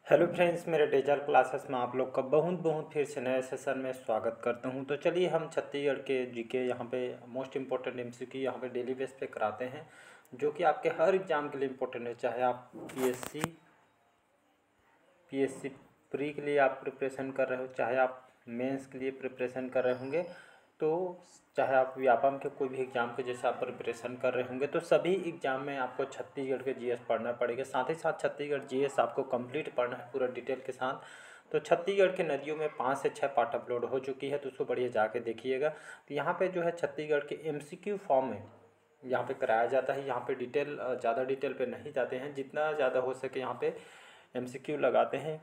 Hello friends, मेरे dazzle classes में आप लोग का बहुत बहुत फिर से नए सेशन में स्वागत करता हूं। तो चलिए हम छत्तीसगढ़ के जीके यहाँ पे मोस्ट इम्पोर्टेंट एमसीक्यू यहाँ पे डेली बेस पे कराते हैं, जो कि आपके हर एग्ज़ाम के लिए इम्पोर्टेंट है। चाहे आप पीएससी प्री के लिए आप प्रिपरेशन कर रहे हो, चाहे आप मेंस के लिए प्रिपरेशन कर रहे होंगे, तो चाहे आप व्यापम के कोई भी एग्ज़ाम के जैसे आप प्रिपरेशन कर रहे होंगे, तो सभी एग्ज़ाम में आपको छत्तीसगढ़ के जीएस पढ़ना पड़ेगा। साथ ही साथ छत्तीसगढ़ जीएस आपको कंप्लीट पढ़ना है पूरा डिटेल के साथ। तो छत्तीसगढ़ के नदियों में 5 से 6 पार्ट अपलोड हो चुकी है, तो उसको बढ़िया जाके देखिएगा। तो यहाँ पे जो है छत्तीसगढ़ के एमसीक्यू फॉर्म में यहाँ पे कराया जाता है। यहाँ पे डिटेल ज़्यादा डिटेल पे नहीं जाते हैं, जितना ज़्यादा हो सके यहाँ पे एमसीक्यू लगाते हैं।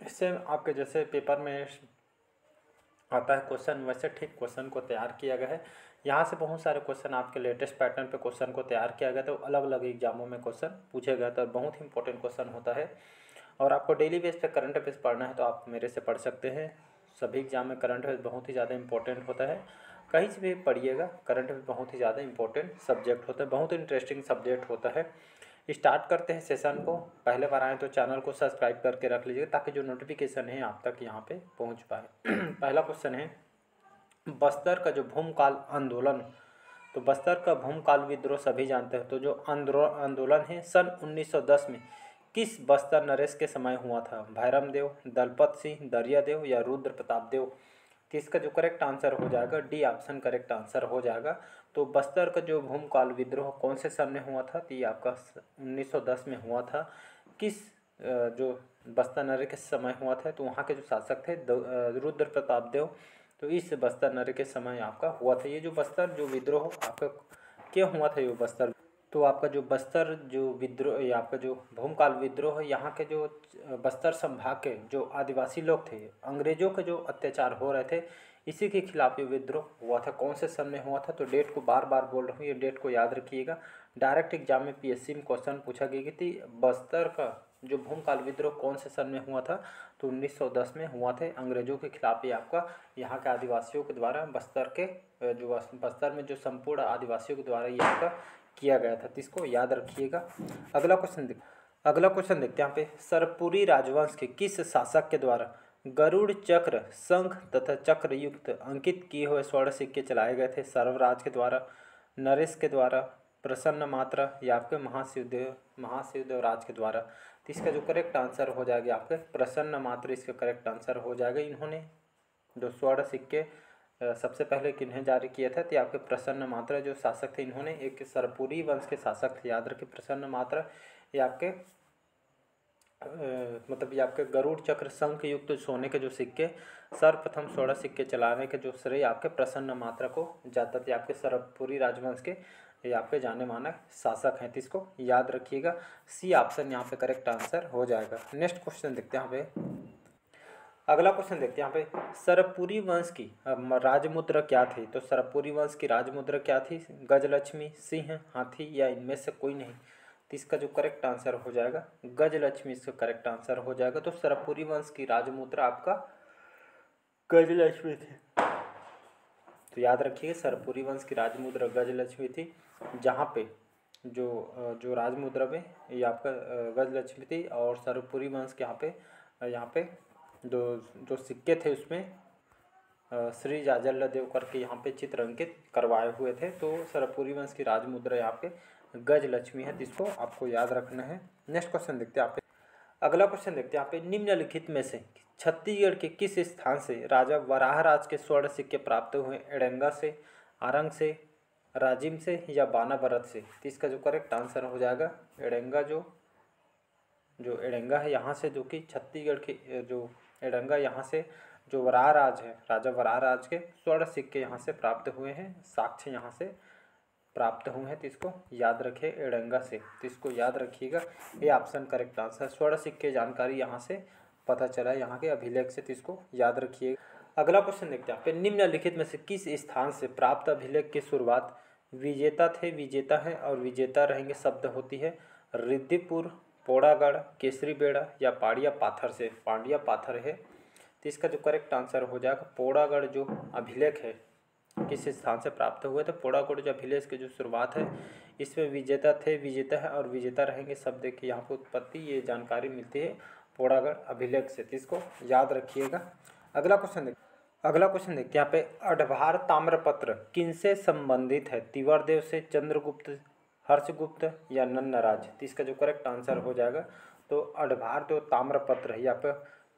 इससे आपके जैसे पेपर में आता है क्वेश्चन, वैसे ठीक क्वेश्चन को तैयार किया गया है। यहाँ से बहुत सारे क्वेश्चन आपके लेटेस्ट पैटर्न पे क्वेश्चन को तैयार किया गया था। तो अलग अलग एग्जामों में क्वेश्चन पूछे गए थे और बहुत ही इंपॉर्टेंट क्वेश्चन होता है। और आपको डेली बेस पे करंट अफेयर्स पढ़ना है तो आप मेरे से पढ़ सकते हैं। सभी एग्जाम में करंट अफेयर्स बहुत ही ज़्यादा इंपॉर्टेंट होता है, कहीं से भी पढ़िएगा। करंट अफेयर्स बहुत ही ज़्यादा इंपॉर्टेंट सब्जेक्ट होता है, बहुत इंटरेस्टिंग सब्जेक्ट होता है। स्टार्ट करते हैं सेशन को। पहले बार आए तो चैनल को सब्सक्राइब करके रख लीजिएगा, ताकि जो नोटिफिकेशन है आप तक यहाँ पे पहुँच पाए। पहला क्वेश्चन है, बस्तर का जो भूमकाल आंदोलन, तो बस्तर का भूमकाल विद्रोह सभी जानते हैं। तो जो आंदोलन है सन 1910 में किस बस्तर नरेश के समय हुआ था? भैरम देव, दलपत सिंह, दरिया देव या रुद्र प्रताप देव? तो इसका जो करेक्ट आंसर हो जाएगा डी ऑप्शन करेक्ट आंसर हो जाएगा। तो बस्तर का जो भूमकाल विद्रोह कौन से सन में हुआ था? तो ये आपका 1910 में हुआ था। किस जो बस्तर नरेश के समय हुआ था, तो वहाँ के जो शासक थे रुद्र प्रताप देव। तो इस बस्तर नरेश के समय आपका हुआ था ये जो बस्तर जो विद्रोह आपका क्यों हुआ था ये बस्तर। तो आपका जो बस्तर जो विद्रोह, ये आपका जो भूमकाल विद्रोह है, यहाँ के जो बस्तर संभाग के जो आदिवासी लोग थे, अंग्रेजों के जो अत्याचार हो रहे थे, इसी के खिलाफ ये विद्रोह हुआ था। कौन से सन में हुआ था? तो डेट को बार बार बोल रहा हूँ, ये डेट को याद रखिएगा। डायरेक्ट एग्जाम में पीएससी में क्वेश्चन पूछा गया कि बस्तर का जो भूमकाल विद्रोह कौन से सन में हुआ था? तो 1910 में हुआ थे। अंग्रेजों के खिलाफ ये आपका यहाँ के आदिवासियों के द्वारा बस्तर के जो बस्तर में जो संपूर्ण आदिवासियों के द्वारा ये आपका किया गया था। तो इसको याद रखिएगा। अगला क्वेश्चन देखते हैं यहाँ पे, सरपुरी राजवंश के किस शासक के द्वारा गरुड़ चक्र, शंख तथा चक्र युक्त अंकित किए हुए स्वर्ण सिक्के चलाए गए थे? सर्वराज के द्वारा, नरेश के द्वारा, प्रसन्न मात्रा या आपके महाशिवदेव राज के द्वारा? तो इसका जो करेक्ट आंसर हो जाएगा आपके प्रसन्न मात्रा, इसका करेक्ट आंसर हो जाएगा। इन्होंने जो स्वर्ण सिक्के सबसे पहले किन्हें जारी किया था? तो आपके प्रसन्न मात्रा जो शासक थे, इन्होंने एक सरपुरी वंश के शासक थे, याद रखिए प्रसन्न मात्रा। ये आपके मतलब ये आपके गरुड़ चक्र शंख युक्त सोने के जो सिक्के, सर्वप्रथम स्वर्ण सिक्के चलाने के जो श्रेय आपके प्रसन्न मात्रा को जाता था। आपके सरपुरी राजवंश के ये आपके जाने माने शासक हैं। तो इसको याद रखिएगा। सी ऑप्शन यहाँ पे करेक्ट आंसर हो जाएगा। नेक्स्ट क्वेश्चन देखते हैं यहाँ पे। अगला क्वेश्चन देखते हैं यहाँ पे, सरपुरी वंश की राजमुद्रा क्या थी? तो सरपुरी वंश की राजमुद्रा क्या थी? गजलक्ष्मी, सिंह, हाथी या इनमें से कोई नहीं? तो इसका जो करेक्ट आंसर हो जाएगा गजलक्ष्मी, इसका करेक्ट आंसर हो जाएगा। तो सरपुरी वंश की राजमुद्रा आपका गजलक्ष्मी थी। तो याद रखिए सरपुरी वंश की राजमुद्रा गजलक्ष्मी थी। जहाँ पे जो राजमुद्रा में ये आपका गजलक्ष्मी थी, और सरपुरी वंश के यहाँ पे जो सिक्के थे उसमें श्री जाजल्ल देव करके यहाँ पे चित्र अंकित करवाए हुए थे। तो सरपुरी वंश की राजमुद्रा यहाँ पे गजलक्ष्मी है, जिसको आपको याद रखना है। नेक्स्ट क्वेश्चन देखते हैं यहाँ पे। अगला क्वेश्चन देखते हैं यहाँ पे, निम्नलिखित में से छत्तीसगढ़ के किस स्थान से राजा वराहराज के स्वर्ण सिक्के प्राप्त हुए? एड़ंगा से, आरंग से, राजिम से या बानाबरत से? तो इसका जो करेक्ट आंसर हो जाएगा एड़ंगा, जो एड़ंगा है यहाँ से, जो कि छत्तीसगढ़ के जो एड़ंगा यहाँ से जो वराहराज है, राजा वराहराज के स्वर्ण सिक्के यहाँ से प्राप्त हुए हैं, साक्ष्य यहाँ से प्राप्त हुए हैं। तो इसको याद रखिए एड़ंगा से। तो इसको याद रखिएगा, ये ऑप्शन करेक्ट आंसर। स्वर्ण सिक्के जानकारी यहाँ से पता चला है, यहाँ के अभिलेख से। तो इसको याद रखिएगा। अगला क्वेश्चन देखते हैं, निम्नलिखित में से किस स्थान से प्राप्त अभिलेख की शुरुआत विजेता थे, विजेता है और विजेता रहेंगे शब्द होती है? रिद्धिपुर, पोड़ागढ़, केसरी बेड़ा या पाड़िया पाथर से? पांडिया पाथर है। तो इसका जो करेक्ट आंसर हो जाएगा पोड़ागढ़ जो अभिलेख है, किस स्थान से प्राप्त हुए? तो पोड़ाकोट जो अभिलेख की जो शुरुआत है इसमें विजेता थे, विजेता है और विजेता रहेंगे शब्द की यहाँ पर उत्पत्ति ये जानकारी मिलती है पोड़ागढ़ अभिलेख से। इसको याद रखिएगा। अगला क्वेश्चन देखते हैं यहाँ पे, अडभार ताम्रपत्र किनसे संबंधित है? तिवरदेव से, चंद्रगुप्त, हर्षगुप्त या नन्नराज? तो इसका जो करेक्ट आंसर हो जाएगा तो अडभार जो ताम्रपत्र है, यहाँ पे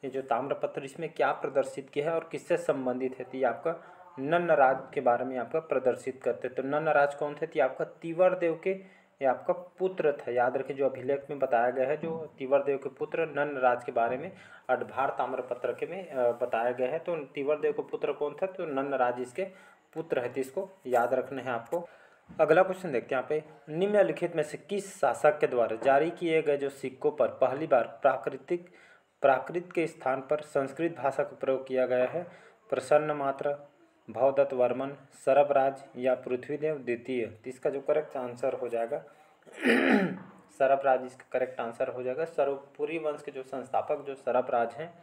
ये जो ताम्रपत्र इसमें क्या प्रदर्शित किया है और किससे संबंधित है? तो ये आपका नन्नराज के बारे में आपका प्रदर्शित करते हैं। तो नन्नराज कौन थे? तो आपका तिवरदेव के ये आपका पुत्र था। याद रखिए जो अभिलेख में बताया गया है जो तिवरदेव के पुत्र नन्नराज के बारे में अडभार ताम्रपत्र के में बताया गया है। तो तिवरदेव का पुत्र कौन था? तो नन्नराज इसके पुत्र है। तो इसको याद रखना है आपको। अगला क्वेश्चन देखते हैं यहाँ पे, निम्नलिखित में से किस शासक के द्वारा जारी किए गए जो सिक्कों पर पहली बार प्राकृत के स्थान पर संस्कृत भाषा का प्रयोग किया गया है? प्रसन्न मात्र, भवदत्त वर्मन, सरबराज या पृथ्वीदेव द्वितीय? तो इसका जो करेक्ट आंसर हो जाएगा सरबराज इसका करेक्ट आंसर हो जाएगा। सरवपुरी वंश के जो संस्थापक जो सरबराज हैं,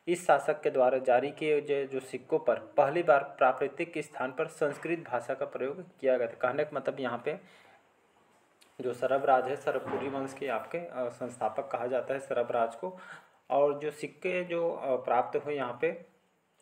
इस शासक के द्वारा जारी किए जो सिक्कों पर पहली बार प्राकृतिक के स्थान पर संस्कृत भाषा का प्रयोग किया गया था। कहने का मतलब यहाँ पे जो सरबराज है, सरवपुरी वंश के आपके संस्थापक कहा जाता है सरबराज को। और जो सिक्के जो प्राप्त हुए यहाँ पे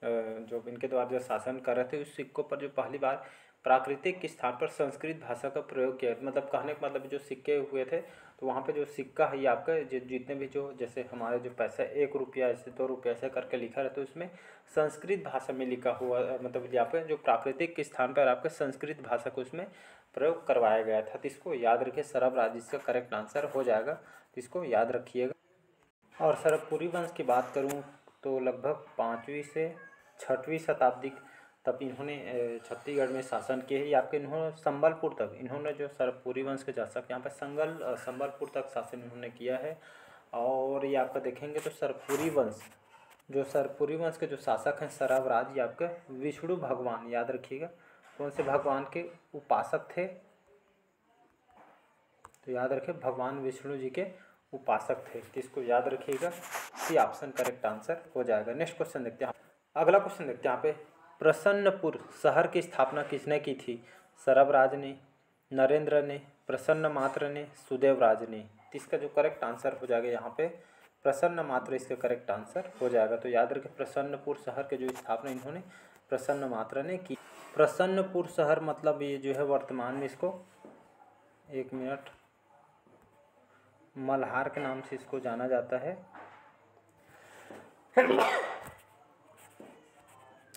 जो इनके द्वारा जो शासन कर रहे थे, उस सिक्कों पर जो पहली बार प्राकृतिक के स्थान पर संस्कृत भाषा का प्रयोग किया। मतलब कहने का मतलब जो सिक्के हुए थे तो वहाँ पे जो सिक्का है ये आपका जितने भी जो जैसे हमारे जो पैसा 1 रुपया ऐसे 2 रुपया ऐसे करके लिखा रहता है तो उसमें संस्कृत भाषा में लिखा हुआ, मतलब यहाँ पे जो प्राकृतिक के स्थान पर आपके संस्कृत भाषा को उसमें प्रयोग करवाया गया था। तो इसको याद रखिए, सरबराज इसका करेक्ट आंसर हो जाएगा। तो इसको याद रखिएगा। और सरवपुरी वंश की बात करूँ तो लगभग 5वीं से 6वीं शताब्दी तब इन्होंने छत्तीसगढ़ में शासन किए है। आपके इन्होंने संबलपुर तक, इन्होंने जो सरवपुरी वंश के शासक यहाँ पे संबलपुर तक शासन इन्होंने किया है। और ये आपका देखेंगे तो सरवपुरी वंश के जो शासक हैं सरबराज, ये आपके विष्णु भगवान, याद रखिएगा कौन से भगवान के उपासक थे? तो याद रखिए भगवान विष्णु जी के उपासक थे। तो इसको याद रखिएगा, सी ऑप्शन करेक्ट आंसर हो जाएगा। नेक्स्ट क्वेश्चन देखते हैं। अगला क्वेश्चन देखते हैं यहाँ पे, प्रसन्नपुर शहर की स्थापना किसने की थी? सरबराज ने, नरेंद्र ने, प्रसन्न मात्र ने, सुदेवराज ने? तो इसका जो करेक्ट आंसर हो जाएगा यहाँ पे प्रसन्न मात्र इसका करेक्ट आंसर हो जाएगा। तो याद रखें प्रसन्नपुर शहर के जो स्थापना इन्होंने प्रसन्न मात्र ने की। प्रसन्नपुर शहर मतलब ये जो है वर्तमान में इसको 1 मिनट मल्हार के नाम से इसको जाना जाता है।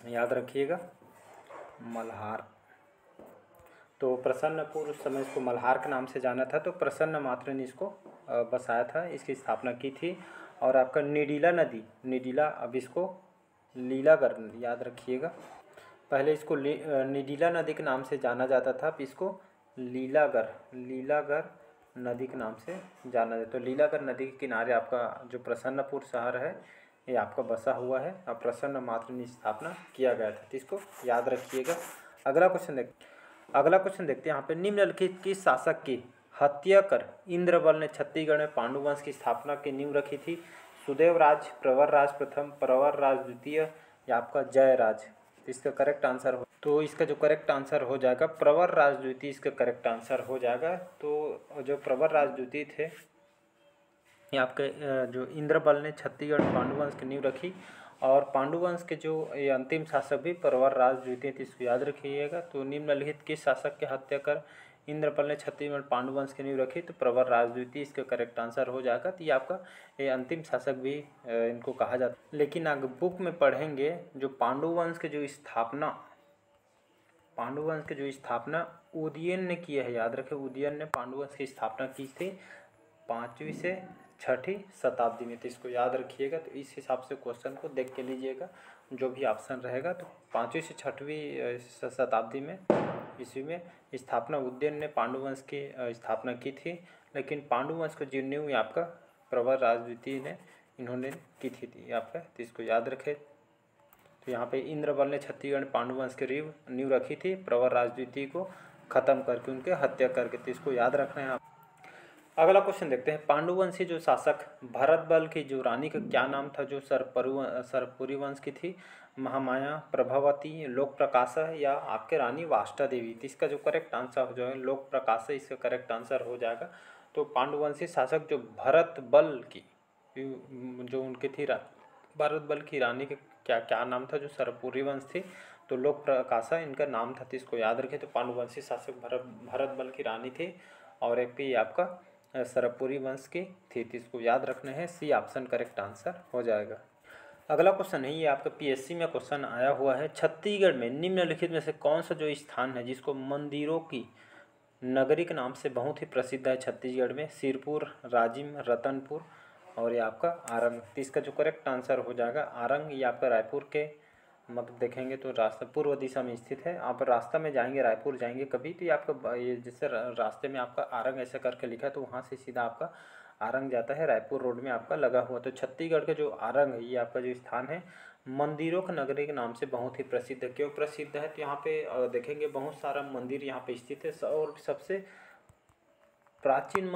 याद रखिएगा मल्हार। तो प्रसन्नपुर उस समय इसको मल्हार के नाम से जाना था। तो प्रसन्न मात्र ने इसको बसाया था, इसकी स्थापना की थी। और आपका निडीला अब इसको लीलागर, याद रखिएगा पहले इसको निडीला नदी के नाम से जाना जाता था, अब इसको लीलागर नदी के नाम से जाना जाता है। तो लीलागर नदी के किनारे आपका जो प्रसन्नपुर शहर है ये आपका बसा हुआ है। अब प्रसन्न मात्र ने स्थापना किया गया था। तो इसको याद रखिएगा। अगला क्वेश्चन देखते हैं यहाँ पे, निम्नलिखित किस शासक की हत्या कर इंद्रबल ने छत्तीसगढ़ में पांडु वंश की स्थापना की नींव रखी थी? सुदेवराज, प्रवरराज प्रथम, प्रवरराज द्वितीय या आपका जयराज? तो इसका करेक्ट आंसर तो इसका जो करेक्ट आंसर हो जाएगा प्रवरराज द्वितीय इसका करेक्ट आंसर हो जाएगा। तो जो प्रवरराज द्वितीय थे ये आपके जो इंद्रबल ने छत्तीसगढ़ पांडुवंश की नींव रखी। और पांडुवंश के जो ये अंतिम शासक भी प्रवरराज द्वितीय थे, इसको याद रखिएगा। तो निम्नलिखित किस शासक के हत्या कर इंद्रबल ने छत्तीसगढ़ पांडुवंश की नींव रखी? तो प्रवरराज द्वितीय इसका करेक्ट आंसर हो जाएगा। तो ये आपका ये अंतिम शासक भी इनको कहा जाता है। लेकिन आगे बुक में पढ़ेंगे जो पांडुवंश के जो स्थापना उदयन ने की है। याद रखें उदयन ने पांडुवंश की स्थापना की थी 5वीं से 6ठी शताब्दी में। तो इसको याद रखिएगा। तो इस हिसाब से क्वेश्चन को देख के लीजिएगा जो भी ऑप्शन रहेगा। तो 5वीं से 6वीं शताब्दी में ईस्वी में स्थापना उदयन ने पांडुवंश की स्थापना की थी। लेकिन पांडुवंश को जो नींव आपका प्रवरराज द्वितीय ने इन्होंने की थी आपका। तो इसको याद रखें। तो यहाँ पे इंद्रबल ने छत्तीसगढ़ पांडुवंश की नींव रखी थी प्रवरराज द्वितीय को ख़त्म करके उनके हत्या करके। तो इसको याद रखना है आप। अगला क्वेश्चन देखते हैं, पांडुवंशी जो शासक भरत बल की जो रानी का क्या नाम था, जो सरपुरी वंश की थी? महामाया, प्रभावती, लोक प्रकाशा या आपके रानी वाष्टा देवी? तो इसका जो करेक्ट आंसर जो है लोक प्रकाशा इसका करेक्ट आंसर हो जाएगा। तो पांडुवंशी शासक जो भरत बल की जो उनकी थी भरत बल की रानी का क्या क्या नाम था, जो सरपुरी वंश थी? तो लोक प्रकाशा इनका नाम था, तो इसको याद रखें। तो पांडुवंशी शासक भरत बल की रानी थी और एक भी आपका सरपुरी वंश की थी, तो इसको याद रखना है। सी ऑप्शन करेक्ट आंसर हो जाएगा। अगला क्वेश्चन है, ये आपका पीएससी में क्वेश्चन आया हुआ है, छत्तीसगढ़ में निम्नलिखित में से कौन सा जो स्थान है जिसको मंदिरों की नगरी के नाम से बहुत ही प्रसिद्ध है छत्तीसगढ़ में? सिरपुर, राजिम, रतनपुर और ये आपका आरंग? तो इसका जो करेक्ट आंसर हो जाएगा आरंग। ये आपका रायपुर के मतलब देखेंगे तो रास्ता पूर्व दिशा में स्थित है। आप रास्ता में जाएंगे, रायपुर जाएंगे कभी, तो ये आपका ये जैसे रास्ते में आपका आरंग ऐसा करके लिखा है, तो वहाँ से सीधा आपका आरंग जाता है, रायपुर रोड में आपका लगा हुआ। तो छत्तीसगढ़ का जो आरंग है ये आपका जो स्थान है मंदिरों का नगरी के नाम से बहुत ही प्रसिद्ध है। क्यों प्रसिद्ध है? तो यहाँ पे देखेंगे बहुत सारा मंदिर यहाँ पे स्थित है और सबसे प्राचीन